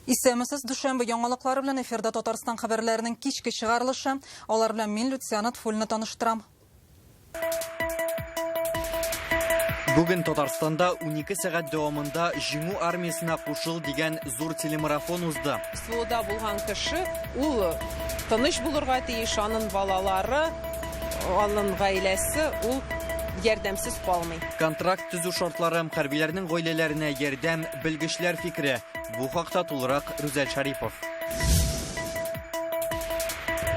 Исемесіз дүшенбі яңалыклары белән эфирда Татарстан хәбәрләренең кичке чыгарылышы. Алар белән мин Люциана Тфульны таныштырам. Бүген Татарстанда 12 сәгать дәвамында Җиңү армиясына кушыл дигән зур телемарафон узды. Суда булган кеше ул тыныч булырга тиеш, аның балалары, аның гаиләсе ул ярдәмсез калмый. Контракт төзү шартлары хәрбиләрнең гаиләләренә ярдәм, белгечләр фикре. Бу хакта тулырак Рүзәл Шарипов.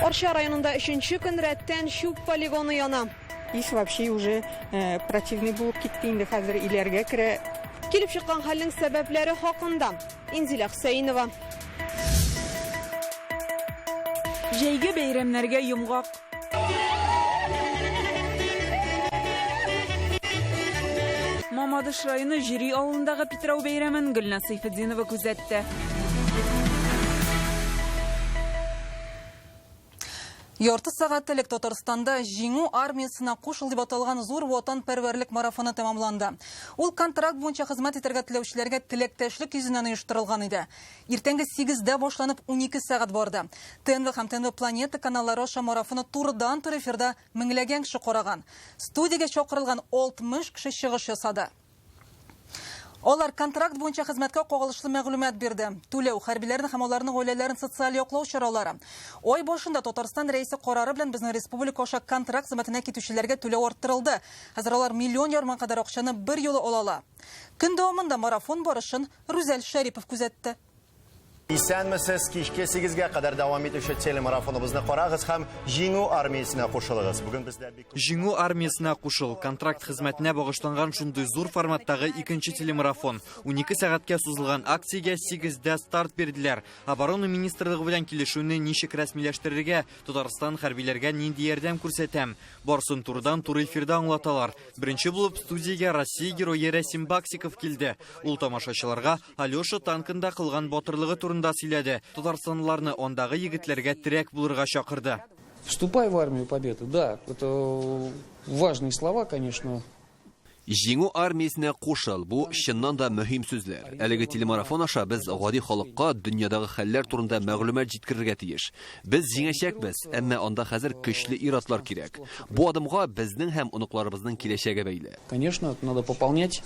Арча районында 3-нче көн рәттән чүп полигоны яна. Иш вообще уже противный булып китте инде, хәзер иләргә керә. Килеп чыккан хәлнең сәбәпләре хакында Инзилә Хөсәйнова. Җәйге бәйрәмнәргә йомгак. Мамадыш районы Җири авылындагы Петрау бәйрәмен Гөлназ Сайфетдинова күзәтте. Ярты сәгать элек Татарстанда Җиңү армиясына кушыл дип аталган зур ватанпәрвәрлек марафоны тәмамланды. Ул контракт буенча хезмәт итәргә теләүчеләргә теләктәшлек йөзеннән оештырылган иде. Иртәнге 8-дә башланып 12 сәгать барды. ТНВ һәм ТНВ Планета каналлары аша марафоны турыдан-тур эфирда меңләгән кеше караган. Студиягә чакырылган 60 кеше чыгыш ясады. Алар контракт буенча хезмәткә кагылышлы мәгълүмат бирде. Түләү, хәрбиләрне һәм аларның гаиләләрен социаль яклау чаралары. Ай башында Татарстан рәисе карары белән безнең республика аша контракт хезмәтенә китүчеләргә түләү арттырылды. Хәзер алар миллион ярым кадәр акчаны бер юлы алалар. Көн дәвамында марафон барышын Рүзәл Шәрипов күзәтте. Исәнмесез, кичке 8-гә кадәр дәвам итүче телемарафоныбызны карагыз һәм Җиңү армиясына кушылыгыз. Бүген бездә Җиңү армиясына кушыл контракт хезмәтенә багышланган шундый зур форматтагы икенче телемарафон. 12 сәгатькә сузылган акциягә 8-дә старт бирделәр. Оборона министрлыгы белән килешүне ничек рәсмиләштерергә, Татарстан хәрбиләргә нинди ярдәм күрсәтәм. Барсын турыдан тур эфирда аңлаталар. Беренче булып студиягә Россия герое Рәсим Баксиков килде. Ул тамашачыларга Алёша танкында кылган батырлыгы турында сөйләде. Татарстанлыларны ондагы егетләргә терәк булырга чакырды. Вступай в армию победы. Да, это важные слова, конечно. Җиңү армиясенә кушыл, бу чыннан да мөһим сүзләр. Әлеге телемарафон аша без гади халыкка дөньядагы хәлләр турында мәгълүмат җиткерергә тиеш. Без җиңәчәкбез, әмма анда хәзер көчле иратлар кирәк. Бу адымга безнең һәм оныкларыбызның киләчәге бәйле. Конечно, надо пополнять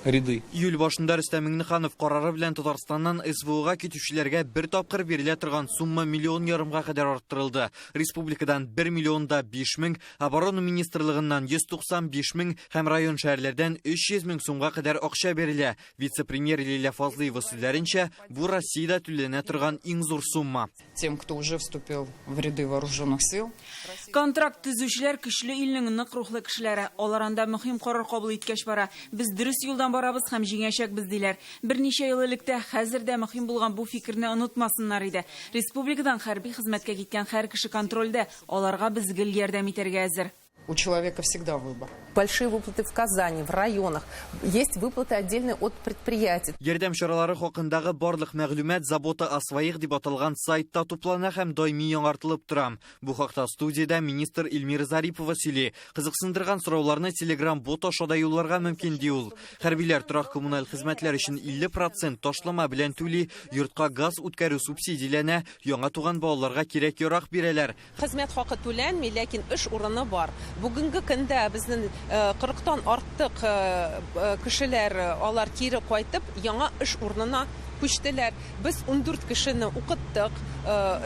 ряды. Июль башында Рөстәм Миңнеханов карары белән Татарстаннан СВОга китүчеләргә бер тапкыр бирелә торган сумма миллион ярымга кадәр арттырылды. Республикадан 1 миллионда 5 мең, оборона министрлыгыннан 195 мең һәм район шәһәрләрдән 300 мең сумга кадәр акча бирелә. Вице-премьер Лилия Фазлыева сүзләренчә, бу Россиядә түләнә торган иң зур сумма. Тем, кто уже вступил в ряды вооруженных сил. Контракт төзүчеләр көчле илнең нык рухлы кешеләре. Алар анда мөһим карар кабул иткәч бара. Без дөрес юлдан барабыз һәм җиңәчәкбез диләр. Берничә ел электә хәзер дә мөһим булган бу фикерне онытмасыннар иде. Республикадан хәрби хезмәткә киткән һәр кеше контрольдә, аларга без гел ярдәм итәргә әзер. У человека всегда выбор. Большие выплаты в Казани, в районах. Есть выплаты отдельные от предприятий. Ярдәм чаралары хакындагы барлык мәгълүмат Забота о своих дип аталган сайтта туплана һәм даими яңартылып тора. Бу хакта студиядә министр Илмира Зарипова сөйли. Кызыксындырган сорауларны Telegram бот аша да юлларга мөмкин ди ул. Хәрбиләр торак коммуналь хезмәтләр өчен 50% ташлама белән түли, йортка газ үткәрү субсидияләнә, яңа туган балаларга кирәк ярак бирәләр. Хезмәт хакы түләнми, ләкин эш урыны бар. Бүгенге көндә безнең 40-тан артык кешеләр алар кире кайтып, яңа эш урынына күчтеләр. Без 14 кешене укыттык.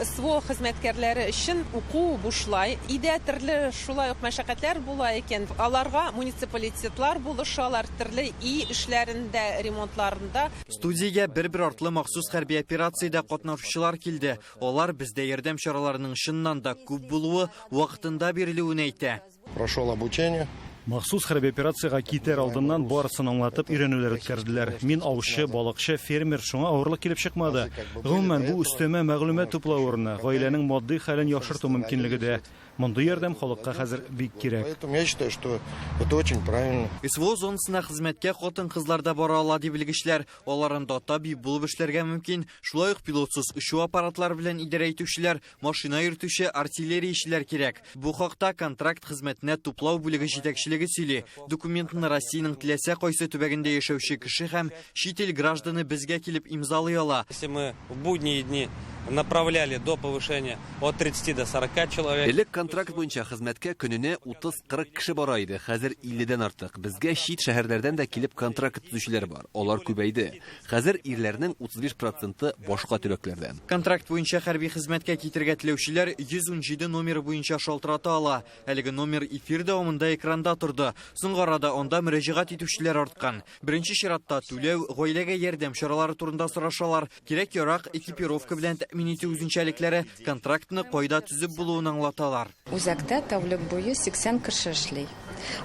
СВО хезмәткәрләре өчен уку бушлай. Идә төрле шулай ук мәшәкатьләр була икән. Аларга муниципалитетлар булышалар төрле эшләрендә, ремонтларында. Студиягә бер артлы махсус хәрби операциядә катнашучылар килде. Алар бездә ярдәм чараларының чыннан да күп булуы, вакытында бирелүен әйтә. Прошел обучение. Махсус хәрби операцияга китәр алдыннан барысын аңлатып өйрәнүләр үткәрделәр. Мин аучы, балыкчы, фермер, шуңа авырлык килеп чыкмады. Гомумән бу үстәмә мәгълүмат туплау урыны, гаиләнең матди хәлен яхшырту мөмкинлеге дә. Мондый ярдәм халыкка хәзер бик кирәк. Поэтому я считаю, что это очень правильно. СВО зонасына хезмәткә хатын-кызлар да бара ала дип белгечләр. Аларында табиб булып эшләргә мөмкин. Шулай ук пилотсыз очу аппаратлары белән идарә итүчеләр, машина йөртүче, артиллериячеләр кирәк. Бу хакта контракт хезмәтенә туплау бүлеге җитәкчелеге итәчәклеге сөйли. Документны Россиянең теләсә кайсы төбәгендә яшәүче кеше һәм чит ил гражданы безгә килеп имзалый ала. Если мы в будние дни направляли до повышения от 30 до 40 человек. Элек контракт буенча хезмәткә көненә 30-40 кеше бара иде. Хәзер 50-дән артык. Безгә чит шәһәрләрдән дә килеп контракт төзүчеләр бар. Алар күбәйде. Хәзер ирләрнең 35% башка төбәкләрдән. Контракт буенча хәрби хезмәткә китергә теләүчеләр 117 номеры буенча шалтырата ала. Әлеге номер эфир дәвамында экранда торды. Соңгы арада анда мөрәҗәгать итүчеләр арткан. Беренче чиратта түләү, гаиләгә ярдәм чаралары турында сорашалар. Кирәк-ярак экипировка белән тәэмин итү үзенчәлекләре контрактны кайда төзеп булуын аңлаталар. Үзәктә тәүлек буе 80 кеше эшли.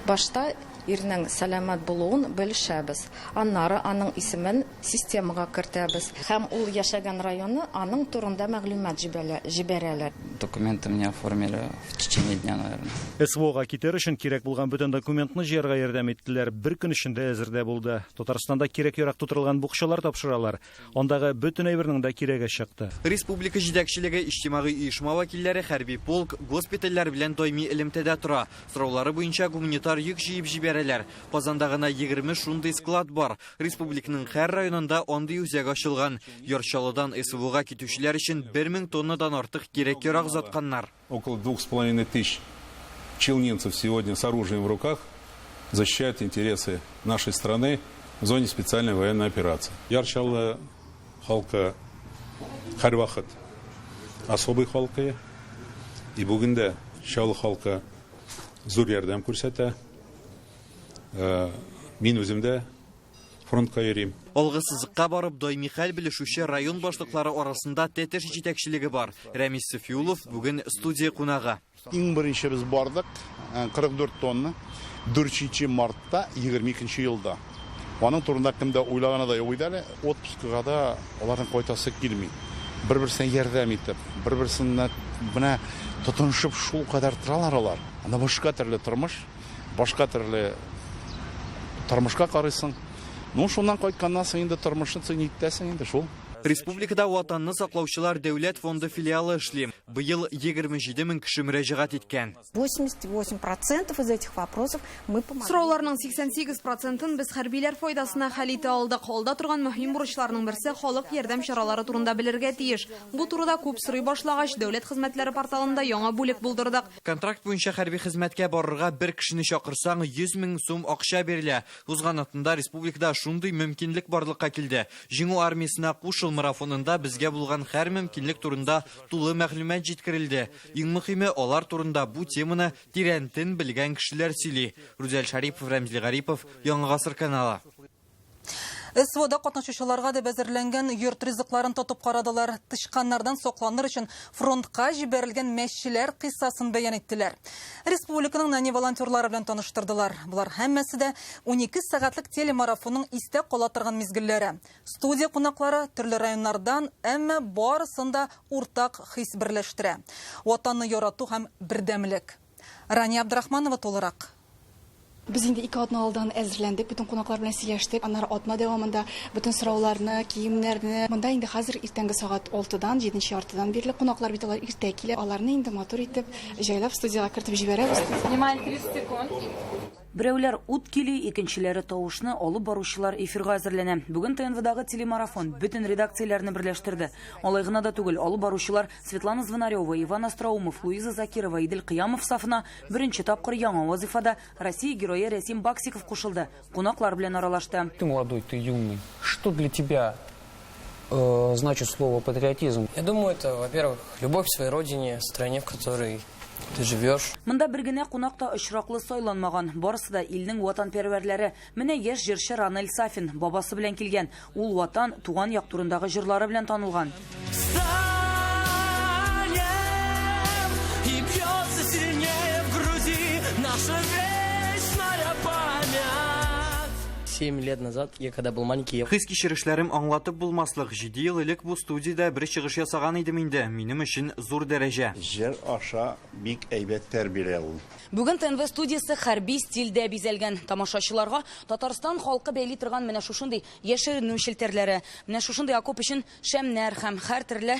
Башта ирнең сәламәт булуын белешәбез. Аннары аның исемен системага кертәбез. Һәм ул яшәгән районы аның турында мәгълүмат җибәрәләр. Документы мне оформили в течение дня, наверное. СВОга китер өчен кирәк булган бөтен документны җыярга ярдәм иттеләр. Бер көн эчендә әзердә булды. Татарстанда кирәк-ярак тутырылган букчалар тапшыралар. Андагы бөтен әйбернең дә кирәге чыкты. Республика җитәкчелеге, иҗтимагый оешма вәкилләре, хәрби полк, госпитальләр белән даими элемтәдә тора. Сораулары буенча гуманитар йөк җыеп җибәрәләр. Казанда гына 20 шундый склад бар. Республиканың һәр районында андый үзәк ачылган. Ярчалыдан СВОга китүчеләр өчен 1000 тоннадан артык кирәк-ярак затканнар. Около 2500 челнинцев сегодня с оружием в руках защищают интересы нашей страны в зоне специальной военной операции. Ярчалы халкы һәрвакыт особый халкы, и бүгендә Чалы халкы зур ярдәм күрсәтә. Мин үземдә фронтка йөрим. Алгы сызыкка барып даими хәл белешүче район башлыклары арасында ТЭТеш җитәкчелеге бар. Рәмис Сафиулов бүген студия кунагы. Иң беренче без бардык 44 тонна 4 мартта 22 елда. Аның турында кемдә уйлаганы да юк иде әле. Отпускыга да аларның кайтасы килми. Бер-берсенә ярдәм итеп, бер-берсенә менә тотынышып шул кадәр торалар алар. Анда башка төрле тормыш, башка төрле тормышка карыйсың. Ну шуннан кайтканнан соң инде тормышны итәсең инде шул. Республикада ватанны саклаучылар дәүләт фонды филиалы эшли. Быел 27 мең кеше мөрәҗәгать иткән. 88% из этих вопросов мы помогли. Сорауларның 88%-ын без хәрбиләр файдасына хәл итә алдык. Алда торган мөһим бурычларның берсе халык ярдәм чаралары турында белергә тиеш. Бу турыда күп сорый башлагач, дәүләт хезмәтләре порталында яңа бүлек булдырдык. Контракт буенча хәрби хезмәткә барырга бер кешене чакырсаң 100 мең сум акча бирелә. Узган атында республикада шундый мөмкинлек барлыкка килде. Җиңү армиясына кушыл марафонында безгә булган һәр мөмкинлек турында тулы мәгълүмат җиткерелде. Иң мөһиме алар турында бу теманы тирәнтен белгән кешеләр сөйли. Рүзәл Шарипов, Рәмзил Гарипов, Яңа гасыр каналы. СВОда катнашучыларга да әзерләнгән йорт ризыкларын тотып карадылар. Тышканнардан сокланыр өчен фронтка җибәрелгән мәчеләр кыйссасын бәян иттеләр. Республиканың нани волонтерлары белән таныштырдылар. Булар һәммәсе дә 12 сәгатьлек телемарафонның истә кала торган мизгелләре. Студия кунаклары төрле районнардан, әмма барысында уртак хис берләштерә. Ватанны ярату һәм бердәмлек. Рания Абдрахманова толырак. Biz indi 2 атна алдан әзерләндек, bütün кунаклар белән сөйләштек. Аннары атна дәвамында bütün сорауларны, киемнәрне, монда инде хәзер иртәнге сагат 6дан 7 яртыдан бирле кунаклар бит алар иртә килә. Аларны инде матур итеп, җайлап студияга кертеп җибәрәбез. Внимание, 30 секунд. Берәүләр ут кили, икенчеләре тавышны алып баручылар эфирга әзерләнә. Бүген ТНВдагы телемарафон бөтен редакцияләрне берләштерде. Алай гына да түгел, алып баручылар Светлана Звонарева, Иван Остроумов, Луиза Закирова, Идел Кыямов сафына беренче тапкыр яңа вазифада Россия герое Рәсим Баксиков кушылды. Кунаклар белән аралашты. Ты молодой, ты юный. Что для тебя значит слово патриотизм? Я думаю, это, во-первых, любовь к своей родине, стране, в которой ты живешь. Монда бер генә кунакта очраклы сайланмаган. Барысы да илнең ватанпәрвәрләре. Менә яшь җырчы Ранель Сафин бабасы белән килгән. Ул ватан, туган як турындагы җырлары белән танылган. И бьется сильнее в груди наша вечная память. 7 лет назад, я когда был маленький... Хис кичерешләрем аңлатып булмаслык. 7 ел элек бу студиядә бер чыгыш ясаган идем инде. Минем өчен зур дәрәҗә. Җыр аша бик әйбәт тәрбияле ул. Бүген ТНВ студиясы хәрби стильдә бизәлгән. Тамашачыларга Татарстан халкы бәйли торган менә шушындый яшеренү челтәрләре, менә шушындый окоп өчен шәмнәр һәм һәр төрле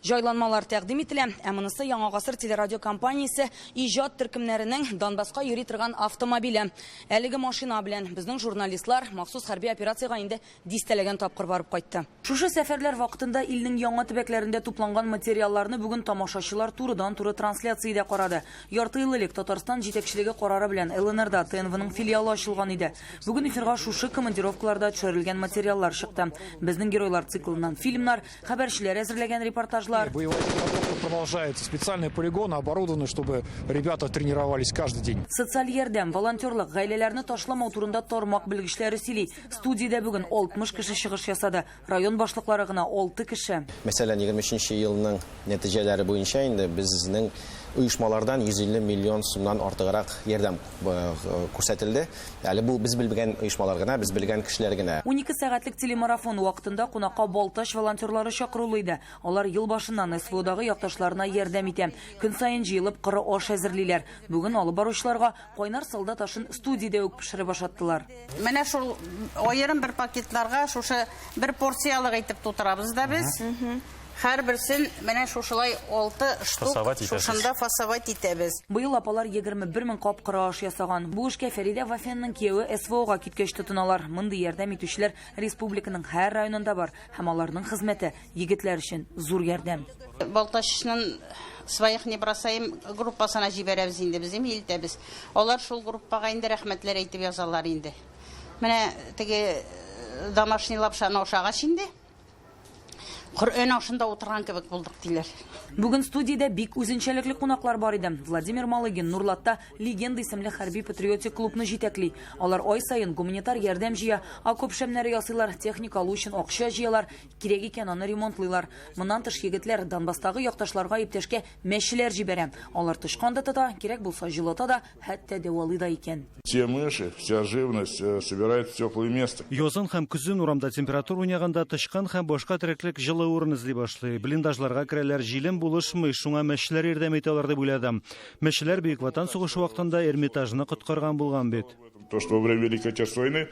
Жайланмалар тәкъдим ителә, ә монысы Яңа гасыр телерадио компаниясе иҗат төркемнәренең Донбасска йөри торган автомобиле. Әлеге машина белән безнең журналистлар махсус хәрби операциягә инде дистәләгән тапкыр барып кайтты. Шушы сәфәрләр вакытында илнең яңа төбәкләрендә тупланган материалларны бүген тамашачылар турыдан-туры трансляциядә карады. Ярты ел элек Татарстан җитәкчелеге карары белән ЛНРда ТНВның филиалы ачылган иде. Бүген эфирга шушы командировкаларда төшерелгән материаллар чыкты. Безнең геройлар циклыннан фильмнар, хәбәрчеләр әзерләгән репортажлар. Боевая подготовка продолжается. Специальные полигоны оборудованы, чтобы ребята тренировались каждый день. Социаль ярдәм, волонтерлык, гаиләләрне ташламау турында тармак белгечләре сөйли. Студиядә бүген 60 кеше чыгыш ясады. Район башлыклары гына 6 кеше. Мәсәлән, 23 елның нәтиҗәләре буенча инде безнең оешмалардан 150 миллион сумнан артыграк ярдәм күрсәтелде. Әле бу без белгән оешмалар гына, без белгән кешеләр генә. 12 сәгатьлек телемарафон вакытында кунакка Балташ волонтерлары чакырылды иде. Алар ел башыннан СВОдагы якташларына ярдәм итә. Көн сайын җыелып кыры аш әзерлиләр. Бүген алып баручыларга кайнар солдат ашын студиядә үк пешереп ашаттылар. Менә шул аерым бер пакетларга шушы бер порциялык итеп тутырабыз да без. Һәр берсен менә шушылай 6 штук шушында фасовать итәбез. Быел апалар 21 мең кап кыры аш ясаган. Бу эшкә Фәридә Вафенның кияве СВОга киткәч тотыналар. Мондый ярдәм итүчеләр республиканың һәр районында бар. Һәм аларның хезмәте егетләр өчен зур ярдәм. Балташның своих не бросаем группасына җибәрәбез инде без илтәбез. Алар шул группага инде рәхмәтләр әйтеп язалар инде. Менә теге домашний лапшаны ашагач инде Коръән ашында утырган кебек булдык диләр. Бүген студиядә бик үзенчәлекле кунаклар бар иде. Владимир Малыгин Нурлатта легенда исемле хәрби патриотик клубны җитәкли. Алар ай сайын гуманитар ярдәм җыя, окоп шәмнәре ясыйлар, техника алу өчен акча җыялар, кирәк икән аны ремонтлыйлар. Моннан тыш егетләр Донбасстагы якташларга иптәшкә мәчеләр җибәрә. Алар тышканда тота, кирәк булса җылыта да, хәтта дәвалый да икән. Все мыши, вся живность собирается в теплое место. Язын һәм көзен урамда температура уйнаганда тышкан һәм башка тереклек җылы урын эзли башлый. Блиндажларга керәләр, җилем булышмый, шуңа мәчеләр ярдәм итә алар дип уйладым. Мәчеләр Бөек Ватан сугышы вакытында Эрмитажны коткарган булган бит. То, что во время Великой Отечественной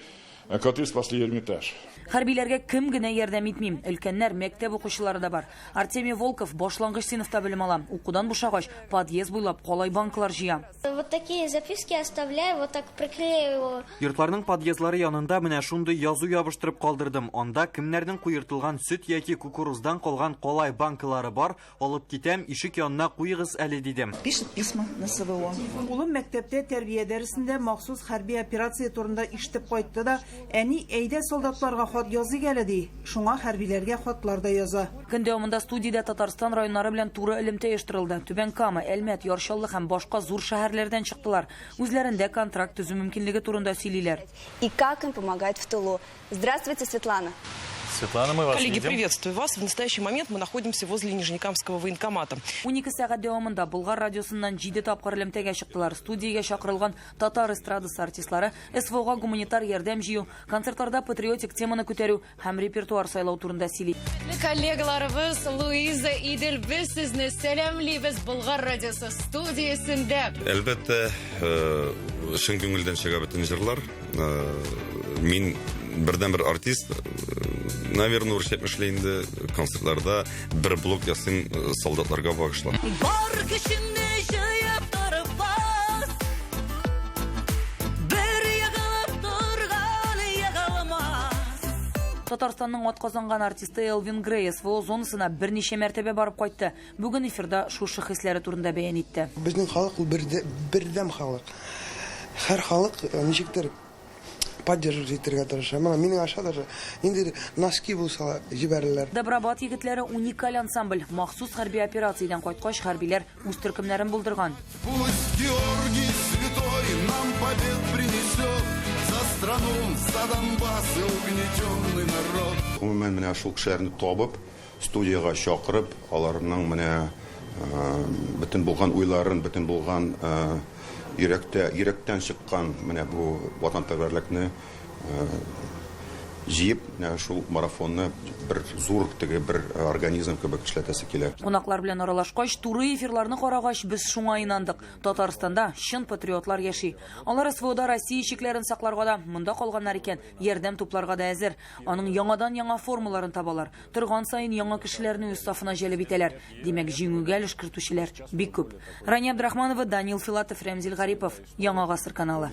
войны коты спасли Эрмитаж. Хәрбиләргә кем генә ярдәм итмим. Өлкәннәр, мәктәп укучылары да бар. Артемий Волков башлангыч сыйныфта белем ала. Укудан бушагач, подъезд буйлап калай банклар җыя. Вот такие записки оставляю, вот так приклеиваю. Йортларның подъездлары янында менә шундый язу ябыштырып калдырдым. Анда кемнәрнең куертылган сөт яки кукуруздан калган калай банкалары бар, алып китәм, ишек янына куйыгыз әле дидем. Пишет письма на СВО. Улым мәктәптә тәрбия дәресендә махсус хәрби операция турында ишетеп кайтты да, әни әйдә солдатларга хат язык әле ди. Шуңа хәрбиләргә хатлар да яза. Көн дәвамында студиядә Татарстан районнары белән туры элемтә оештырылды. Түбән Кама, Әлмәт, Яршаллы һәм башка зур шәһәрләрдән чыктылар. Үзләрендә контракт төзү мөмкинлеге турында сөйлиләр. И как им помогать в тылу. Здравствуйте, Светлана. Светлана, мы вас Коллеги, видим. приветствую вас. В настоящий момент мы находимся возле Нижнекамского военкомата. 12 сәгать дәвамында Болгар радиосыннан 7 тапкыр элемтәгә чыктылар. Студиягә чакырылган татар эстрадасы артистлары СВОга гуманитар ярдәм җыю, концертларда патриотик теманы күтәрү һәм репертуар сайлау турында сөйли. Коллегаларыбыз Луиза Идел, без сезне сәламлибез Болгар радиосы студиясендә. Әлбәттә, шын күңелдән чыга бөтен җырлар. Мин бердән-бер артист, наверное, урышып эшләйинде концертларда бер блок ясыйм солдатларга багышлап. Бар көчеңне җыеп торып бас, бер ягылып торган ягылмас. Татарстанның атказанган артисты Элвин Грей СВО зонасына берничә мәртәбә барып кайтты. Бүген эфирда шушы хисләре турында бәян итте. Безнең халык ул бердәм халык. Һәр халык ничектер поддерживать итәргә тырыша. Менә минем аша даже инде носки булса җибәрәләр. Добробат егетләре уникаль ансамбль. Махсус хәрби операциядән кайткач хәрбиләр үз төркемнәрен булдырган. Пусть Георгий Святой нам побед принесет за страну, за Донбасс и угнетенный народ. Гомумән менә шул кешеләрне табып, студияга чакырып, аларның менә бөтен булган уйларын, бөтен булган йөрәктән чыккан менә бу ватанпәрвәрлекне җыеп, шул марафонны бер зур теге бер организм кебек эшләтәсе килә. Кунаклар белән аралашкач, туры эфирларны карагач, без шуңа инандык. Татарстанда чын патриотлар яши. Алар СВОда Россия чикләрен сакларга да, монда калганнар икән, ярдәм тупларга да әзер. Аның яңа формаларын табалар. Торган сайын яңа кешеләрне үз сафына җәлеп итәләр. Димәк, җиңүгә өлеш кертүчеләр бик күп. Рания Абдрахманова, Данил Филатов, Рәмзил Гарипов, Яңа гасыр каналы.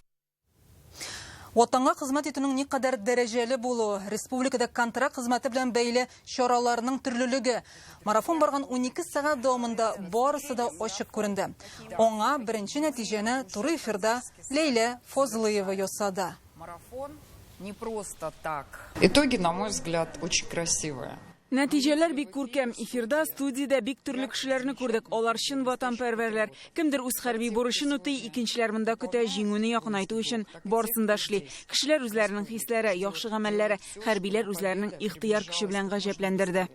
Ватанга хезмәт итүнең никадәр дәрәҗәле булуы, республикада контракт хезмәте белән бәйле чараларның төрлелеге. Марафон барган 12 сәгать дәвамында барысы да ачык күренде. Аңа беренче нәтиҗәне туры эфирда Лейла Фозлыева ясады. Марафон не просто так. Итоги, на мой взгляд, очень красивые. Нәтиҗәләр бик күркәм. Эфирда, студиядә бик төрле кешеләрне күрдек. Алар чын ватанпәрвәрләр. Кемдер үз хәрби бурычын үти, икенчеләр монда көтә, җиңүне якынайту өчен барысын да эшли. Кешеләр үзләренең хисләре, яхшы гамәлләре, хәрбиләр үзләренең ихтыяр көче белән гаҗәпләндерде.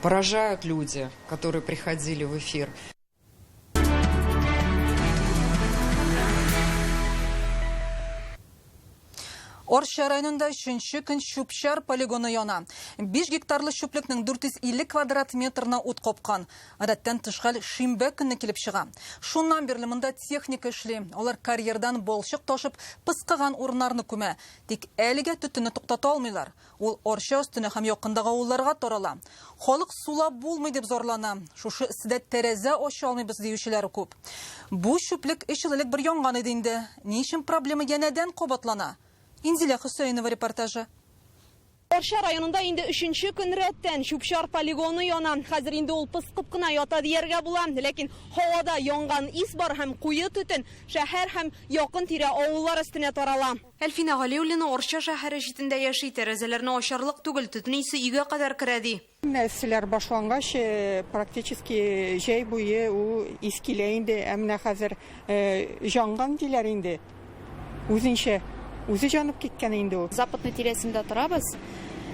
Поражают люди, которые приходили в эфир. Орша районында 3-нче көн Шупшар полигоны яна. 5 гектарлы шуплекнең 450 квадрат метрына ут капкан. Адаттан тыш хәл шимбә көнне килеп чыга. Шуннан бирле монда техника эшли. Алар карьердан болчык ташып, пыскыган урыннарны күмә. Тик әлегә төтенне туктата алмыйлар. Ул Орша өстенә һәм якындагы авылларга тарала. Халык сулап булмый дип зорлана. Шушы сидә тәрәзә ача алмыйбыз диючеләр күп. Бу шуплек 3 ел элек бер янган иде инде. Ни өчен проблема янәдән кабатлана? Инзилә Хөсәйнова репортажы. Орша районында инде 3-нче көн рәттән Шупшар полигоны яна. Хәзер инде ул пыскып кына ята дияргә була. Ләкин һавада янган ис бар һәм куе төтен шәһәр һәм якын тирә авыллар өстенә тарала. Әлфинә Галиуллина Орша шәһәре читендә яши, тәрәзәләрне ачарлык түгел, төтен исе өйгә кадәр керә ди. Нәрсәләр башлангач, практически җәй буе ул ис килә инде, әмма хәзер янган диләр инде. Үзенчә үзе җанып киткән инде ул. Западный тирәсендә торабыз.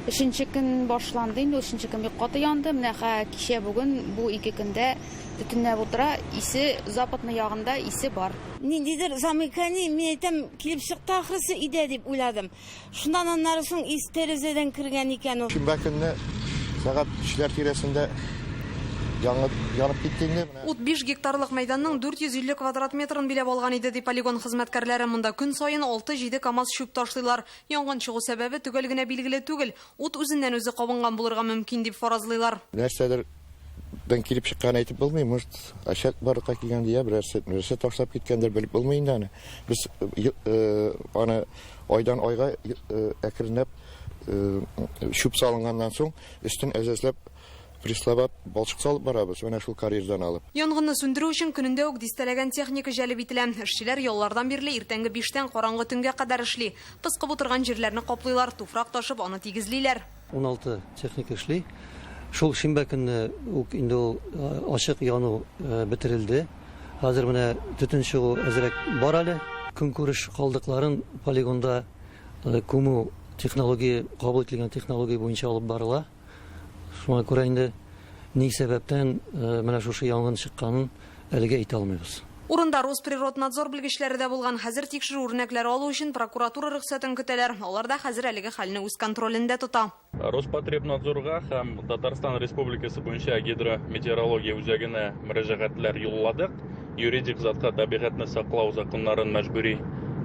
3-нче көн башланды инде, 3-нче көн бик каты янды. Менә кичә бүген бу 2 көндә төтенләп утыра, исе западный ягында исе бар. Ниндидер замыкание, мен әйтәм, килеп чыкты ахрысы иде дип уйладым. Шундан аннары соң ис тәрәзәдән кергән икән ул. Шимбә көнне сәгать 3-ләр тирәсендә янып киткәнде. Ут 5 гектарлык мәйданның 450 квадрат метрын биләп алган иде ди полигон хезмәткәрләре. Монда көн сайын 6-7 КАМАЗ чүп ташлыйлар. Янгын чыгу сәбәбе түгел генә билгеле түгел. Ут үзеннән үзе кабынган булырга мөмкин дип фаразлыйлар. Нәрсәдер дан килеп чыккан әйтеп булмый, может, ашат барлыкка килгән дия, берәрсе ташлап киткәндер белеп булмый инде аны. Без аны айдан айга әкренләп чүп салынганнан соң өстен әзәзләп прислабап балчык салып барабыз, менә шул карьердан алып. Янгынны сүндерү өчен көнендә үк дистәләгән техника җәлеп ителә. Эшчеләр яллардан бирле иртәнге 5-тән караңгы төнгә кадәр эшли. Пыскып утырган җирләрне каплыйлар, туфрак ташып, аны тигезлиләр. 16 техника эшли. Шул шимбә көнне үк инде ачык яну бетерелде. Хәзер менә төтен чыгу әзрәк бар әле. Көнкүреш калдыкларын полигонда күмү технология, кабул ителгән технология буенча алып барыла. Шуңа күрә инде ни сәбәптән менә шушы янгын чыкканын әлегә әйтә алмыйбыз. Урында Росприроднадзор белгечләре дә булган. Хәзер тикшерү үрнәкләре алу өчен прокуратура рөхсәтен көтәләр. Алар да хәзер әлеге хәлне үз контролендә тота. Роспотребнадзорга һәм Татарстан Республикасы буенча гидрометеорология үзәгенә мөрәҗәгатьләр юлладык. Юридик затка табигатьне саклау законнарын мәҗбүри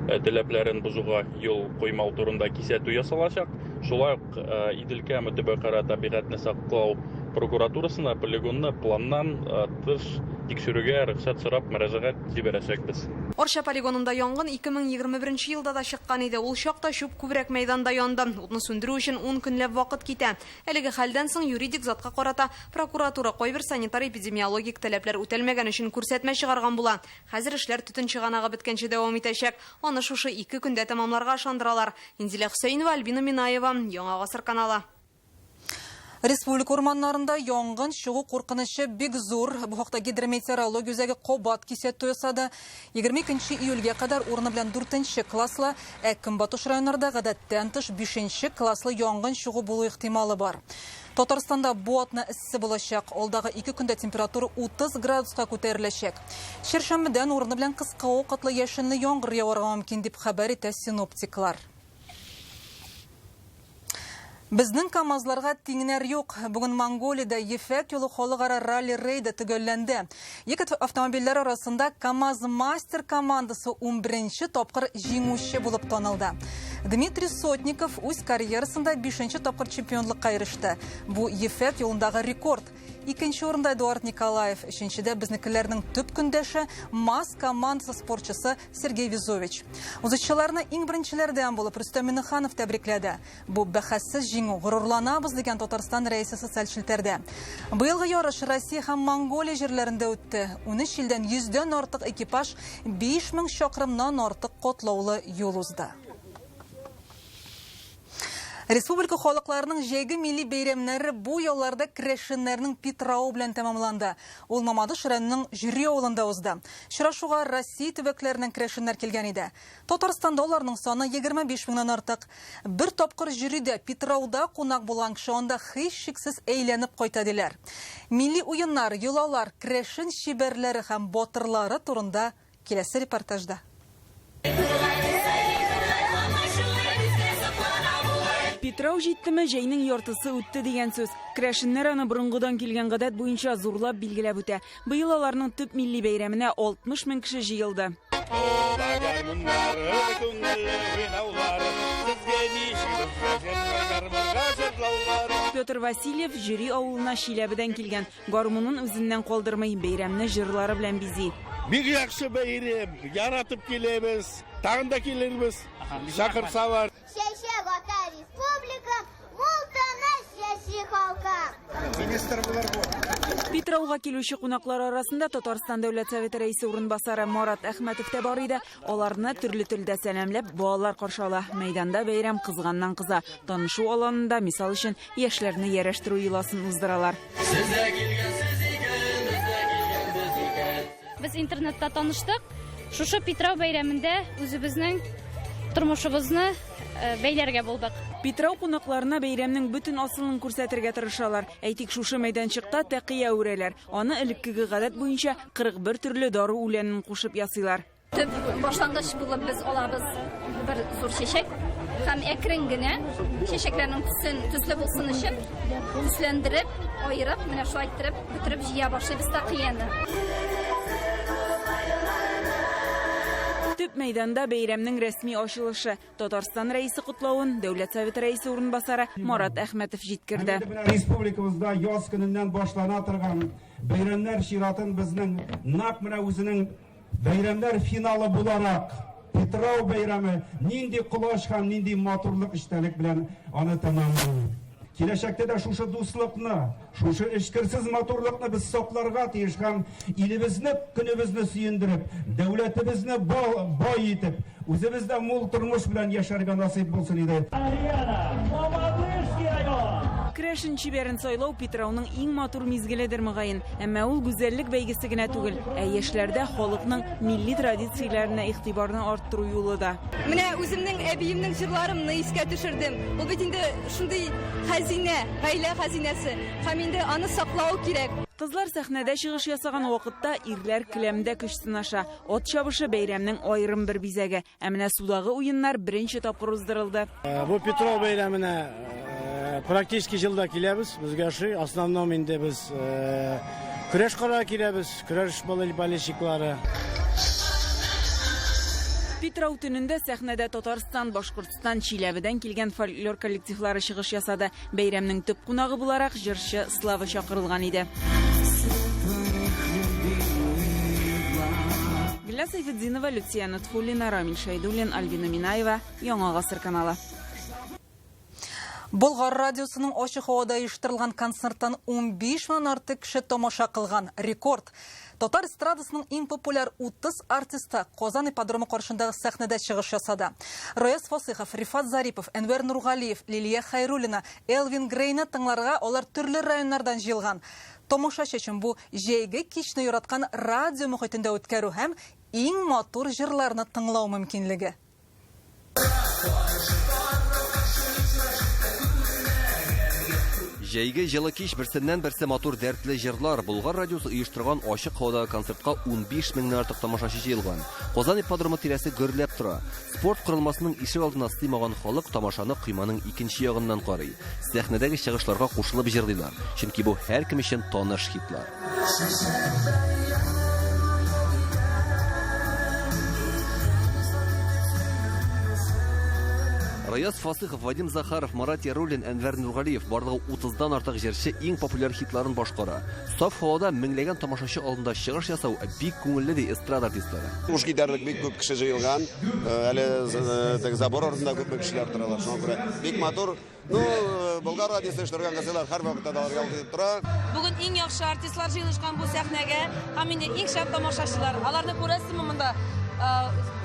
таләпләрен бузуга юл куймау турында кисәтү ясалачак. Шулай ук Иделкә мөтәбәкара табигатьне саклау прокуратурасына полигонны планнан тыш тикшерүгә рөхсәт сорап мөрәҗәгать җибәрәчәкбез. Орша полигонында янгын 2021 елда да чыккан иде. Ул чакта чүп күбрәк мәйданда янды. Утны сүндерү өчен 10 көнләп вакыт китә. Әлеге хәлдән соң юридик затка карата прокуратура кайбер санитар-эпидемиологик таләпләр үтәлмәгән өчен күрсәтмә чыгарган була. Хәзер эшләр төтен чыганага беткәнче дәвам итәчәк. Аны шушы 2 көндә тәмамларга ышандыралар. Инзилә Хөсәйнова, Альбина Минаева, Яңа гасыр каналы. Республика урманнарында янгын чыгу куркынычы бик зур. Бу хакта гидрометеорология үзәге кабат кисәтү ясады. 22 июльгә кадәр урыны белән 4-нче класслы, Көнбатыш районнарында гадәттән тыш 5-нче класслы янгын чыгу булу ихтималы бар. Татарстанда бу атна эссе булачак. Алдагы 2 көндә температура 30 градуска күтәреләчәк. Чәршәмбедән урыны белән кыска вакытлы яшенле яңгыр яварга мөмкин дип хәбәр итә синоптиклар. Bizning kamazlarga тиңнәр юк. Бүген Монголияда Ефәк юлы халыкара ралли рейды төгәлләнде. Екі автомобильләр арасында КамАЗ Мастер командасы 11-нче тапкыр җиңүче булып танылды. Дмитрий Сотников үз карьерасында 5-нче тапкыр чемпионлыкка иреште. Бу Ефәк юлындагы рекорд. 2-нче орында Эдуард Николаев, 3-нчедә безнекеләрнең төп көндәше МАЗ командасы спортчысы Сергей Визович. Узышчыларны иң беренчеләрдән булып Рөстәм Миннеханов тәбрикләде. Бу бәхәссез җиңү, гурурланабыз дигән Татарстан рәисе социаль челтәрдә. Быелгы ярыш Россия һәм Монголия җирләрендә үтте. 13 илдән 100дән артык экипаж 5000 чакрымнан артык котлаулы юл узды. Республика халыкларының җәйге милли бәйрәмнәре бу ялларда крәшеннәрнең питрау белән тәмамланды. Ул Мамадыш районының Жюри авылында узды. Шырашуга Россия төбәкләреннән крәшеннәр килгән иде. Татарстанда аларның саны 25 меңнән артык. Бер тапкыр жюридә питрауда кунак булган кеше анда һичшиксез әйләнеп кайта диләр. Милли уеннар, йолалар, крәшен шибәрләре һәм батырлары турында киләсе репортажда. Питрау җиттеме, җәйнең яртысы үтте дигән сүз. Крәшеннәр аны борынгыдан килгән гадәт буенча зурлап билгеләп үтә. Быел аларның төп милли бәйрәменә 60 мең кеше җыелды. Петр Васильев Жюри авылына Шиләбедән килгән. Гармунын үзеннән калдырмый, бәйрәмне җырлары белән бизи. Бик яхшы бәйрәм, яратып киләбез, тагын да килербез. Шакырсалар. Шәшәк ата республика, мултанаш яши халка. Министр булар бу. Питрауга килүче кунаклар арасында Татарстан дәүләт советы рәисе урынбасары Марат Әхмәтов тә бар иде. Аларны төрле телдә сәламләп, балалар каршы ала. Мәйданда бәйрәм кызганнан кыза. Танышу аланында, мисал өчен, яшьләрне ярәштерү йоласын уздыралар. Без интернетта таныштык. Шушы Питрау бәйрәмендә үзебезнең тормышыбызны бәйләргә булдык. Питрау кунакларына бәйрәмнең бөтен асылын күрсәтергә тырышалар. Әйтик, шушы мәйданчыкта тәкыя үрәләр. Аны элеккеге гадәт буенча 41 төрле дару үләнен кушып ясыйлар. Төп башлангыч булып без алабыз бер зур чәчәк һәм әкрен генә чәчәкләрнең төсле булсын өчен төсләндереп, аерып, менә шулай иттереп, бөтереп җыя башлыйбыз тәкыяны. Төп мәйданда бәйрәмнең рәсми ачылышы. Татарстан рәисе котлавын дәүләт советы рәисе урынбасары Марат Әхмәтов җиткерде. Республикабызда яз көненнән башлана торган бәйрәмнәр чиратын безнең нәкъ менә үзенең бәйрәмнәр финалы буларак Питрау бәйрәме нинди кулаш һәм нинди матурлык эчтәлек белән аны тәмамлый. Киләчәктә дә шушы дуслыкны, шушы эшкерсез матурлыкны без сакларга тиеш һәм илебезне, көнебезне сөендереп, дәүләтебезне бай итеп, үзебездә мул тормыш белән яшәргә насыйп булсын иде. Крәшен чибәрен сайлау Питрауның иң матур мизгеледер мөгаен, әмма ул гүзәллек бәйгесе генә түгел, ә яшьләрдә халыкның милли традицияләренә игътибарны арттыру юлы да. Менә үземнең әбиемнең җырларымны искә төшердем. Ул бит инде шундый хәзинә, гаилә хәзинәсе. Һәм инде аны саклау кирәк. Кызлар сәхнәдә чыгыш ясаган вакытта ирләр келәмдә көч сынаша. От чабышы бәйрәмнең аерым бер бизәге. Ә менә судагы уеннар беренче тапкыр уздырылды. Бу Питрау бәйрәменә практически җылда киләбез. Безгә шуй основном инде без көрәш кара киләбез, көрәш болельщиклары. Питрау төнендә сәхнәдә Татарстан, Башкортстан, Чиләбедән килгән фольклор коллективлары чыгыш ясады. Бәйрәмнең төп кунагы буларак җырчы Слава чакырылган иде. Гөлә Сайфетдинова, Люция Нутфуллина, Рамил Шайдуллин, Альбина Минаева, Яңа гасыр каналы. Болгар радиосының ачык һавада оештырылган концерттан 15 мең артык кеше тамаша кылган. Рекорд. Татар эстрадасының иң популяр 30 артисты Казан ипподромы каршындагы сәхнәдә чыгыш ясады. Рояз Фасыйхов, Рифат Зарипов, Әнвәр Нургалиев, Лилия Хайруллина, Элвин Грейна тыңларга алар төрле районнардан җыелган. Тамашачы өчен бу җәйге кичне яраткан радио мөхитендә үткәрү һәм иң матур җырларны тыңлау мөмкинлеге. Җәйге җылы кич берсеннән-берсе матур дәртле җырлар. Болгар радиосы оештырган ачык һавадагы концертка 15 меңнән артык тамашачы җыелган. Казан ипподромы тирәсе гөрләп тора. Спорт корылмасының ишек алдына сыймаган халык тамашаны койманың икенче ягыннан карый. Сәхнәдәге чыгышларга кушылып җырлыйлар. Чөнки бу һәркем өчен таныш хитлар. Раяз Фасыхов, Вадим Захаров, Марат Яруллин, Әнвәр Нургалиев барлыгы 30дан артык җырчы иң популяр хитларын башкара. Саф һавада меңләгән тамашачы алдында чыгыш ясау бик күңелле ди эстрада артистлары. Уж китәрлек бик күп кеше җыелган. Әле забор артында күп кешеләр торалар. Шуңа күрә бик матур. Болгар радиосы оештырган концертлар һәр вакытта да ялгып тора. Бүген иң яхшы артистлар җыелышкан бу сәхнәгә, һәм инде иң шәп тамашачылар. Аларны күрәсезме монда?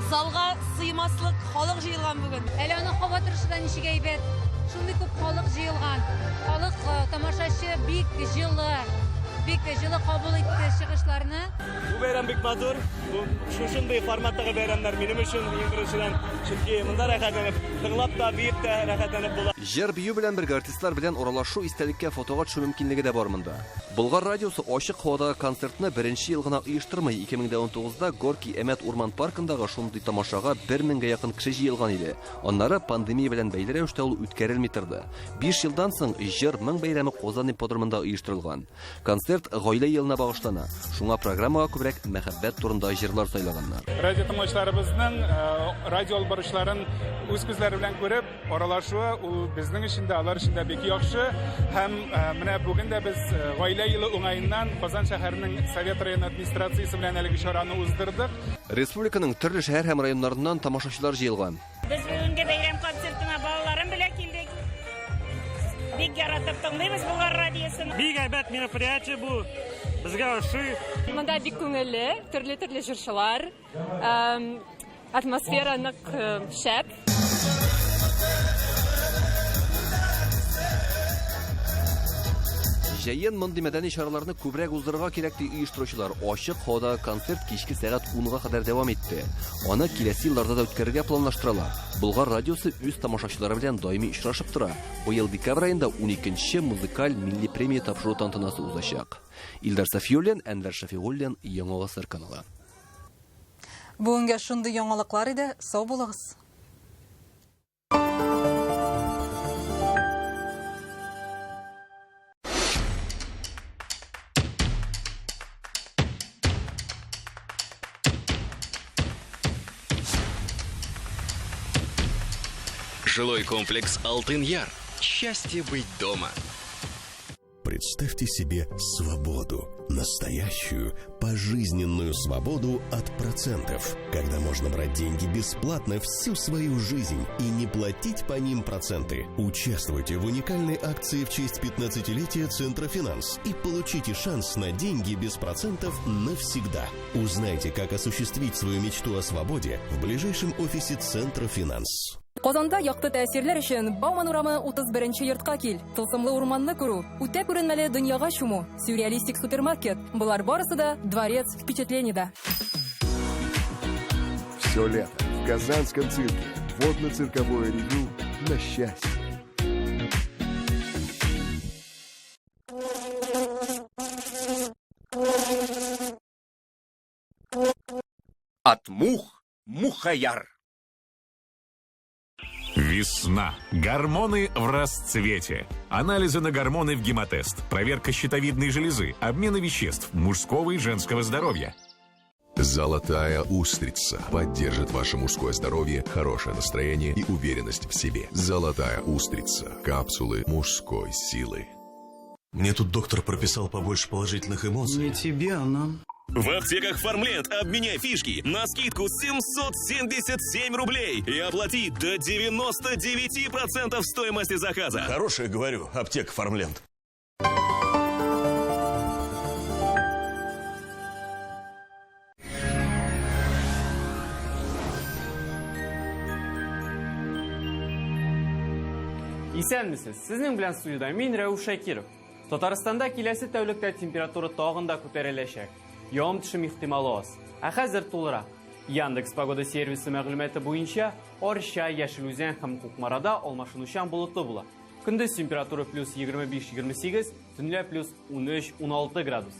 Залга сыймаслык халык җыелган бүген. Әле аны һава торышыдан ничек әйбәт. Шундый күп халык җыелган. Халык тамашачы бик җылы кабул итте чыгышларны. Бу бәйрәм бик матур. Бу шушындый форматтагы бәйрәмнәр минем өчен иң беренчедән, чөнки монда рәхәтләнеп, тыңлап та, биеп тә рәхәтләнеп була. Җыр бию белән бергә артистлар белән аралашу, истәлеккә фотога төшү мөмкинлеге дә бар монда. Болгар радиосы ачык һавадагы концертны беренче ел гына оештырмый. 2019да Горький Әмәт урман паркындагы шундый тамашага 1000-гә якын кеше җыелган иде. Аннары пандемия белән бәйле рәвештә ул үткәрелми торды. 5 елдан соң җыр 1000 бәйрәме Казан ипподромында оештырылган. Концерт гаилә елына багышлана. Шуңа программага күбрәк мәхәббәт турында җырлар сайлаганнар. Радио тамашачыларыбызның радио албарышларын үз күзләре белән күреп, аралашуы ул безнең өчен дә, алар өчен дә бик яхшы. Һәм менә бүген дә без гаилә елы уңаеннан Казан шәһәренең Совет район администрациясе белән әлеге чараны уздырдык. Республиканың төрле шәһәр һәм районнарыннан тамашачылар җыелган. Без бүгенге бәйрәм концертына балаларым белән килдек. Бик яратып тыңлыйбыз Болгар радиосын. Бик әйбәт мероприятие бу. Безгә ошый. Монда бик күңелле, төрле җырчылар. Атмосфера нык шәп. Җәен мондый мәдәни чараларны күбрәк уздырырга кирәк ди оештыручылар. Ачык һавадагы концерт кичке сәгать 10-га кадәр дәвам итте. Аны киләсе елларда да үткәрергә планлаштыралар. Болгар радиосы үз тамашачылары белән даими очрашып тора. Бу ел декабрь аенда 12нче музыкаль милли премия тапшыру тантанасы узачак. Илдар Сафиуллин, Әнвәр Шафигуллин, Яңа Гасыр каналы. Бүгенге шундый яңалыклар иде. Сау булыгыз. Жилой комплекс «Алтын Яр». Счастье быть дома. Представьте себе свободу. Настоящую, пожизненную свободу от процентов. Когда можно брать деньги бесплатно всю свою жизнь и не платить по ним проценты. Участвуйте в уникальной акции в честь 15-летия Центра Финанс и получите шанс на деньги без процентов навсегда. Узнайте, как осуществить свою мечту о свободе в ближайшем офисе Центра Финанс. Казанда якты тәэсирләр өчен Бауман урамы 31-нче йортка кил. Тылсымлы урманны күрү, үтә күренмәле дөньяга чуму, сюрреалистик супермаркет. Булар барысы да дворец впечатлениедә. Все лето в Казанском цирке. Водно-цирковое ревю на счастье. От мух Мухаяр. Весна. Гормоны в расцвете. Анализы на гормоны в гемотест. Проверка щитовидной железы. Обмены веществ мужского и женского здоровья. Золотая устрица поддержит ваше мужское здоровье, хорошее настроение и уверенность в себе. Золотая устрица. Капсулы мужской силы. Мне тут доктор прописал побольше положительных эмоций. Не тебе, а нам. В аптеках Фармленд обменяй фишки на скидку 777 рублей и оплати до 99% стоимости заказа. Хорошая, говорю, аптека Фармленд. Исәнмесез, сезнең белән студияда мин Рәүф Шакиров. Татарстанда киләсе тәүлектә температура тагын да күтәреләчәк. Явым төшем ихтималы аз. Ә хәзер тулырак. Яндекс погода сервисы мәгълүматы буенча, Арча, Яшелүзән һәм Кукмарада алмашынучан болытлы була. Көндіз температура плюс 25-28, төнлә плюс 13-16 градус.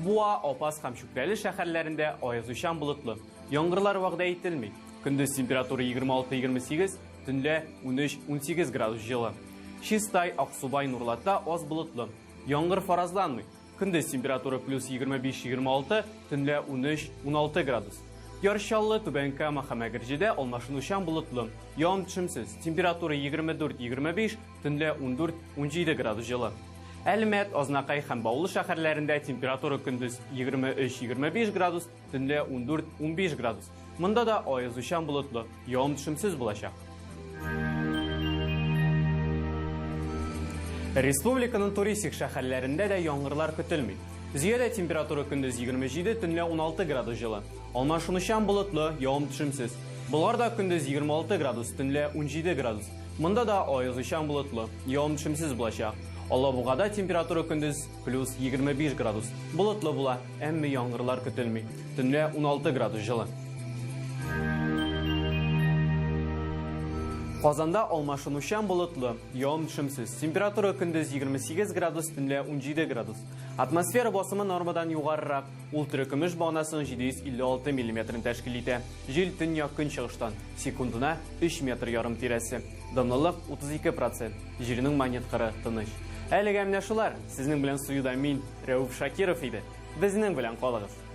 Буа, Опас һәм Шүкрәле шәһәрләрендә аязучан болытлы. Яңгырлар вәгъдә ителми. Көндіз температура 26-28, төнлә 13-18 градус жылы. Чистай, Аксубай, Нурлатта аз болытлы. Яңгыр фаразланмый. Көндіз температура плюс 25-26, төнлә 13-16 градус. Яршаллы, Түбәнкә, Махамәгәрҗедә алмашынучан болытлы. Явым-төшемсез. Температура 24-25, төнлә 14-17 градус жылы. Әлмәт, Азнакай һәм Баулы шәһәрләрендә температура көндез 23-25 градус, төнлә 14-15 градус. Монда да аязучан болытлы, явым-төшемсез булачак. Республиканың туристик шәһәрләрендә дә яңгырлар көтелми. Зиядә температура көндез 27, төнлә 16 градус жылы. Алмашынучан болытлы, явым-төшемсез. Буларда көндез 26 градус, төнлә 17 градус. Монда да аязучан болытлы, явым-төшемсез булачак. Алабугада температура көндез плюс 25 градус. Болытлы була, әмма яңгырлар көтелми. Төнлә 16 градус жылы. Казанда алмашынучан болытлы, явым-төшемсез. Температура көндез 28 градус, төнлә 17 градус. Атмосфера басымы нормадан югарырак. Ул төркемеш бағанасын 756 мм тәшкил итә. Жел төньяк-көнчыгыштан секундына 3 метр ярым тирәсе. Данлылык 32%. Җирнең магниткары тыныч. Әлегә менә шулар. Сезнең белән студияда мин, Рәүф Шакиров иде. Безнең белән калыгыз.